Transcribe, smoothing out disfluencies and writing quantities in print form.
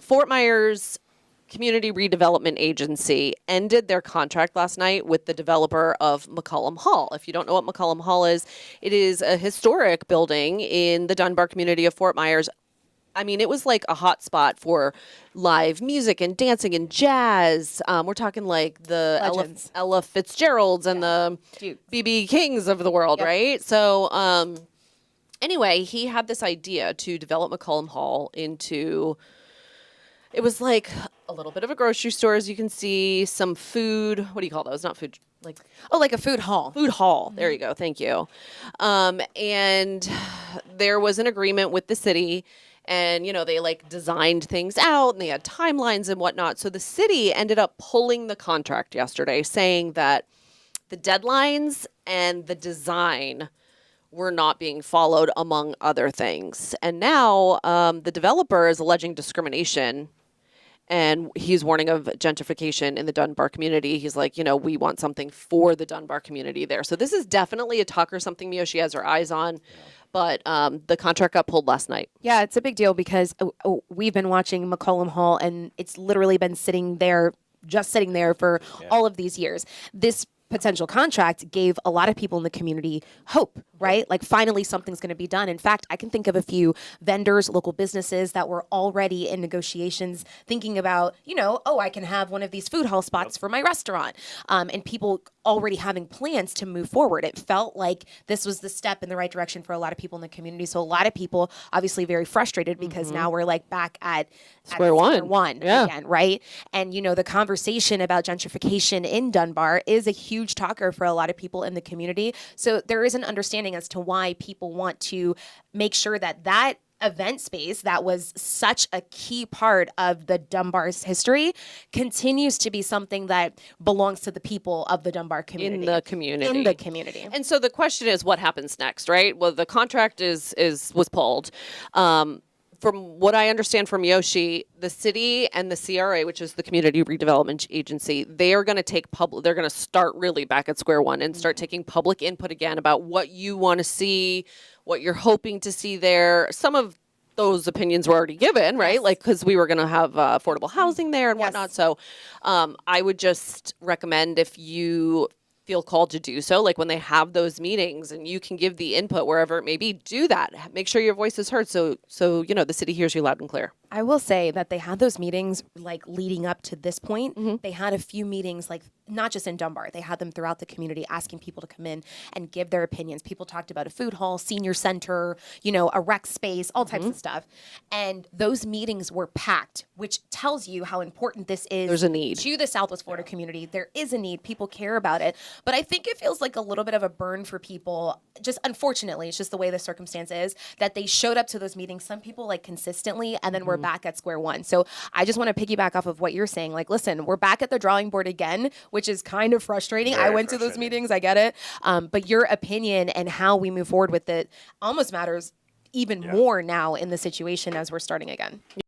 Fort Myers Community Redevelopment Agency ended their contract last night with the developer of McCollum Hall. If you don't know what McCollum Hall is, it is a historic building in the Dunbar community of Fort Myers. I mean, it was like a hot spot for live music and dancing and jazz. We're talking like the Ella Fitzgeralds and the B.B. Kings of the world, right? So anyway, he had this idea to develop McCollum Hall into, it was like a little bit of a grocery store, as you can see, some food. What do you call those? Not food. Like a food hall. Food hall. There you go. Thank you. And there was an agreement with the city. And, you know, they like designed things out and they had timelines and whatnot. So the city ended up pulling the contract yesterday, saying that the deadlines and the design were not being followed, among other things. And now the developer is alleging discrimination, and he's warning of gentrification in the Dunbar community. He's like, you know, we want something for the Dunbar community there. So this is definitely a talk or something Miyoshi has her eyes on. But the contract got pulled last night. Yeah, it's a big deal because we've been watching McCollum Hall, and it's literally been sitting there for all of these years. This potential contract gave a lot of people in the community hope, right? Like finally something's going to be done. In fact, I can think of a few vendors, local businesses that were already in negotiations thinking about, you know, I can have one of these food hall spots for my restaurant. And people already having plans to move forward. It felt like this was the step in the right direction for a lot of people in the community. So a lot of people obviously very frustrated because now we're like back at square one again, right? And, you know, the conversation about gentrification in Dunbar is a huge talker for a lot of people in the community. So there is an understanding as to why people want to make sure that event space that was such a key part of the Dunbar's history continues to be something that belongs to the people of the Dunbar community. In the community. And so the question is, what happens next, right? Well, the contract was pulled. From what I understand from Yoshi, the city and the CRA, which is the Community Redevelopment Agency, they are going to they're going to start really back at square one and start taking public input again about what you want to see, what you're hoping to see there. Some of those opinions were already given, right? Like, because we were going to have affordable housing there and whatnot. So I would just recommend, if you feel called to do so, like when they have those meetings and you can give the input wherever it may be, do that. Make sure your voice is heard so you know the city hears you loud and clear. I will say that they had those meetings like leading up to this point. They had a few meetings, like not just in Dunbar, they had them throughout the community, asking people to come in and give their opinions. People talked about a food hall, senior center, you know, a rec space, all types of stuff. And those meetings were packed, which tells you how important this is. There's a need to the Southwest Florida community. There is a need. People care about it. But I think it feels like a little bit of a burn for people. Just unfortunately, it's just the way the circumstance is that they showed up to those meetings. Some people like consistently, and then we're back at square one. So I just want to piggyback off of what you're saying. Like, listen, we're back at the drawing board again, which is kind of frustrating. I went to those meetings. I get it. But your opinion and how we move forward with it almost matters even more now in the situation as we're starting again.